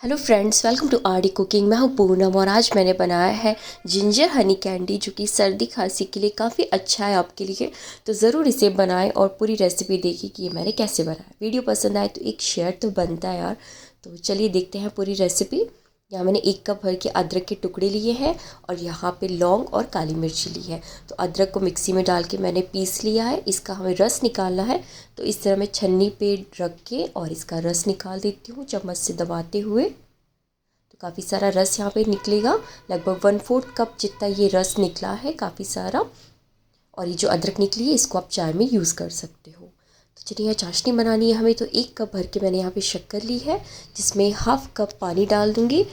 Hello friends, welcome to RD cooking. मैं हूँ पूनम और आज मैंने बनाया है जिंजर हनी कैंडी, जो कि सर्दी खांसी के लिए काफ़ी अच्छा है आपके लिए। तो ज़रूर इसे बनाएं और पूरी रेसिपी देखिए कि ये मैंने कैसे बनाया। वीडियो पसंद आए तो एक शेयर तो बनता है यार। तो चलिए देखते हैं पूरी रेसिपी। यहाँ मैंने 1 कप भर के अदरक के टुकड़े लिए हैं और यहाँ पे लौंग और काली मिर्ची ली है। तो अदरक को मिक्सी में डाल के मैंने पीस लिया है। इसका हमें रस निकालना है, तो इस तरह मैं छन्नी पे रख के और इसका रस निकाल देती हूँ चम्मच से दबाते हुए। तो काफ़ी सारा रस यहाँ पे निकलेगा, लगभग 1/4 कप जितना ये रस निकला है, काफ़ी सारा। और ये जो अदरक निकली है इसको आप चाय में यूज़ कर सकते हो। तो चलिए यहाँ चाशनी बनानी है हमें। तो 1 कप भर के मैंने यहाँ पे शक्कर ली है, जिसमें 1/2 कप पानी डाल दूँगी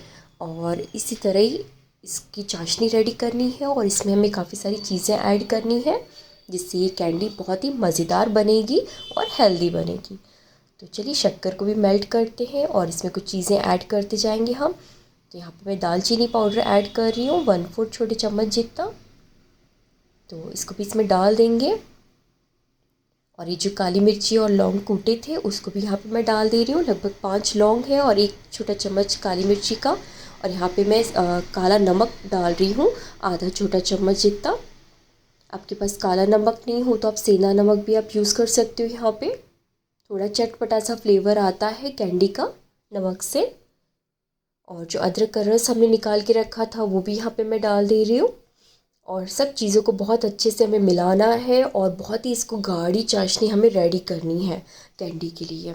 और इसी तरह ही इसकी चाशनी रेडी करनी है। और इसमें हमें काफ़ी सारी चीज़ें ऐड करनी है, जिससे ये कैंडी बहुत ही मज़ेदार बनेगी और हेल्दी बनेगी। तो चलिए शक्कर को भी मेल्ट करते हैं और इसमें कुछ चीज़ें ऐड करते जाएंगे हम। तो यहाँ पे मैं दालचीनी पाउडर ऐड कर रही हूँ 1/4 छोटे चम्मच जितना। तो इसको भी इसमें डाल देंगे। और ये जो काली मिर्ची और लौंग कूटे थे उसको भी यहाँ पे मैं डाल दे रही हूँ। लगभग 5 लौंग है और 1 छोटा चम्मच काली मिर्ची का। और यहाँ पे मैं काला नमक डाल रही हूँ, आधा छोटा चम्मच जितना। आपके पास काला नमक नहीं हो तो आप सेंधा नमक भी आप यूज़ कर सकते हो। यहाँ पे थोड़ा चटपटा सा फ्लेवर आता है कैंडी का नमक से। और जो अदरक का रस हमने निकाल के रखा था वो भी यहाँ पे मैं डाल दे रही हूँ। और सब चीज़ों को बहुत अच्छे से हमें मिलाना है और बहुत ही इसको गाढ़ी चाशनी हमें रेडी करनी है कैंडी के लिए।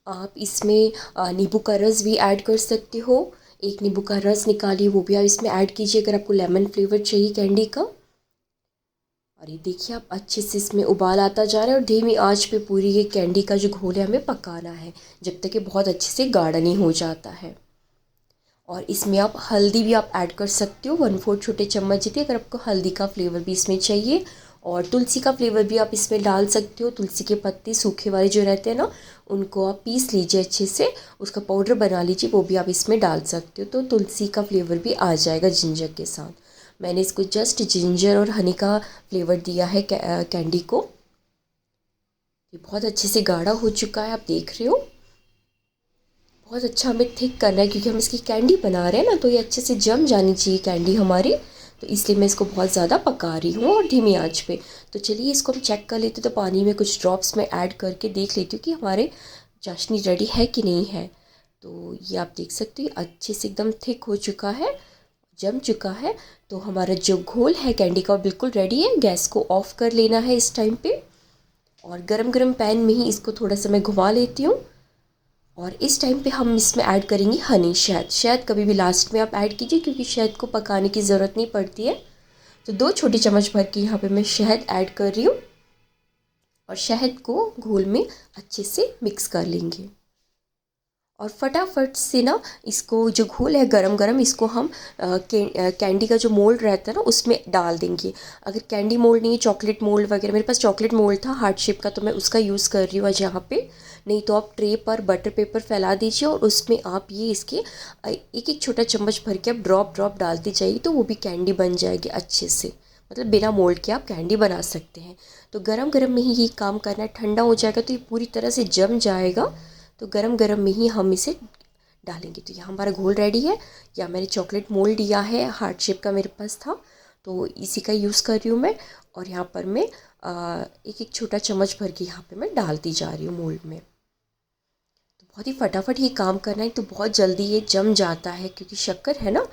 आप इसमें नींबू का रस भी ऐड कर सकते हो। 1 नींबू का रस निकालिए, वो भी आप इसमें ऐड कीजिए अगर आपको लेमन फ्लेवर चाहिए कैंडी का। और ये देखिए आप अच्छे से इसमें उबाल आता जा रहा है और धीमी आंच पे पूरी ये कैंडी का जो घोल है हमें पकाना है, जब तक ये बहुत अच्छे से गाढ़ा नहीं हो जाता है। और इसमें आप हल्दी भी आप ऐड कर सकते हो 1/4 छोटे चम्मच जितनी, अगर आपको हल्दी का फ्लेवर भी इसमें चाहिए। और तुलसी का फ्लेवर भी आप इसमें डाल सकते हो। तुलसी के पत्ते सूखे वाले जो रहते हैं ना, उनको आप पीस लीजिए अच्छे से, उसका पाउडर बना लीजिए, वो भी आप इसमें डाल सकते हो। तो तुलसी का फ्लेवर भी आ जाएगा जिंजर के साथ। मैंने इसको जस्ट जिंजर और हनी का फ्लेवर दिया है कैंडी को। ये बहुत अच्छे से गाढ़ा हो चुका है, आप देख रहे हो। बहुत अच्छा हमें थिक करना है क्योंकि हम इसकी कैंडी बना रहे हैं ना, तो ये अच्छे से जम जानी चाहिए कैंडी हमारी। तो इसलिए मैं इसको बहुत ज़्यादा पका रही हूँ और धीमी आंच पे। तो चलिए इसको हम चेक कर लेते हैं। तो पानी में कुछ ड्रॉप्स में ऐड करके देख लेती हूँ कि हमारे चाशनी रेडी है कि नहीं है। तो ये आप देख सकते हो अच्छे से एकदम थिक हो चुका है, जम चुका है। तो हमारा जो घोल है कैंडी का बिल्कुल रेडी है। गैस को ऑफ कर लेना है इस टाइम पे और गरम गरम पैन में ही इसको थोड़ा सा मैं घुमा लेती हूँ। और इस टाइम पे हम इसमें ऐड करेंगे हनी, शहद। शहद कभी भी लास्ट में आप ऐड कीजिए क्योंकि शहद को पकाने की ज़रूरत नहीं पड़ती है। तो 2 छोटे चम्मच भर के यहाँ पे मैं शहद ऐड कर रही हूँ और शहद को घोल में अच्छे से मिक्स कर लेंगे। और फटाफट से ना इसको जो घोल है गरम गरम, इसको हम कैंडी का जो मोल्ड रहता है ना उसमें डाल देंगे। अगर कैंडी मोल्ड नहीं है, चॉकलेट मोल्ड वगैरह, मेरे पास चॉकलेट मोल्ड था हार्ट शेप का, तो मैं उसका यूज़ कर रही हूँ आज यहाँ पे। नहीं तो आप ट्रे पर बटर पेपर फैला दीजिए और उसमें आप ये इसके एक एक छोटा चम्मच भर के आप ड्रॉप ड्रॉप डालती जाइए, तो वो भी कैंडी बन जाएगी अच्छे से। मतलब बिना मोल्ड के आप कैंडी बना सकते हैं। तो गरम गरम में ही ये काम करना है, ठंडा हो जाएगा तो ये पूरी तरह से जम जाएगा। तो गरम गरम में ही हम इसे डालेंगे। तो यहाँ हमारा घोल रेडी है। या मैंने चॉकलेट मोल्ड लिया है, हार्ट शेप का मेरे पास था, तो इसी का यूज़ कर रही हूँ मैं। और यहाँ पर मैं एक एक छोटा चम्मच भर के यहाँ पे मैं डालती जा रही हूँ मोल्ड में। तो बहुत ही फटाफट ये काम करना है, तो बहुत जल्दी ये जम जाता है क्योंकि शक्कर है ना,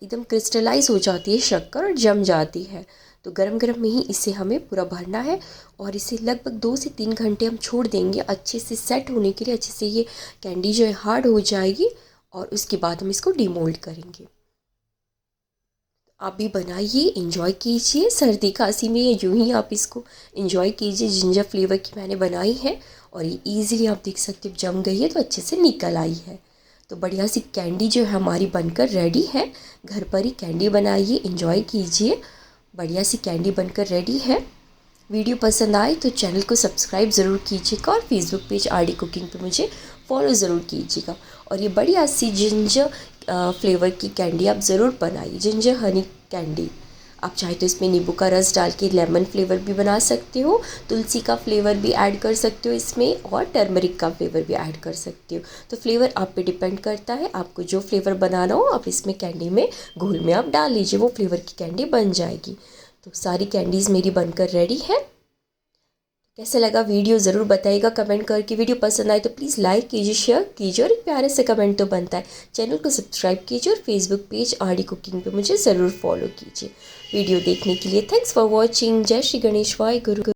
एकदम क्रिस्टलाइज हो जाती है शक्कर और जम जाती है। तो गरम गरम में ही इसे हमें पूरा भरना है और इसे लगभग 2 से 3 घंटे हम छोड़ देंगे अच्छे से सेट होने के लिए। अच्छे से ये कैंडी जो है हार्ड हो जाएगी और उसके बाद हम इसको डीमोल्ड करेंगे। आप भी बनाइए, इंजॉय कीजिए। सर्दी खांसी में यूँ ही आप इसको इंजॉय कीजिए। जिंजर फ्लेवर की मैंने बनाई है और ये ईज़िली आप देख सकते हो जम गई है, तो अच्छे से निकल आई है। तो बढ़िया सी कैंडी जो है हमारी बनकर रेडी है। घर पर ही कैंडी बनाइए, इंजॉय कीजिए। बढ़िया सी कैंडी बनकर रेडी है। वीडियो पसंद आए तो चैनल को सब्सक्राइब ज़रूर कीजिएगा और फेसबुक पेज आरडी कुकिंग पे मुझे फॉलो ज़रूर कीजिएगा। और ये बढ़िया सी जिंजर फ्लेवर की कैंडी आप ज़रूर बनाइए, जिंजर हनी कैंडी। आप चाहे तो इसमें नींबू का रस डाल के लेमन फ्लेवर भी बना सकते हो, तुलसी का फ्लेवर भी ऐड कर सकते हो इसमें, और टर्मरिक का फ्लेवर भी ऐड कर सकते हो। तो फ्लेवर आप पे डिपेंड करता है, आपको जो फ्लेवर बनाना हो आप इसमें कैंडी में घोल में आप डाल लीजिए, वो फ्लेवर की कैंडी बन जाएगी। तो सारी कैंडीज़ मेरी बनकर रेडी है। कैसे लगा वीडियो ज़रूर बताइएगा कमेंट करके। वीडियो पसंद आए तो प्लीज़ लाइक कीजिए, शेयर कीजिए, और एक प्यारे से कमेंट तो बनता है। चैनल को सब्सक्राइब कीजिए और Facebook page R D cooking पे मुझे ज़रूर फॉलो कीजिए। वीडियो देखने के लिए थैंक्स फॉर वॉचिंग। जय श्री गणेश, वाहे गुरु।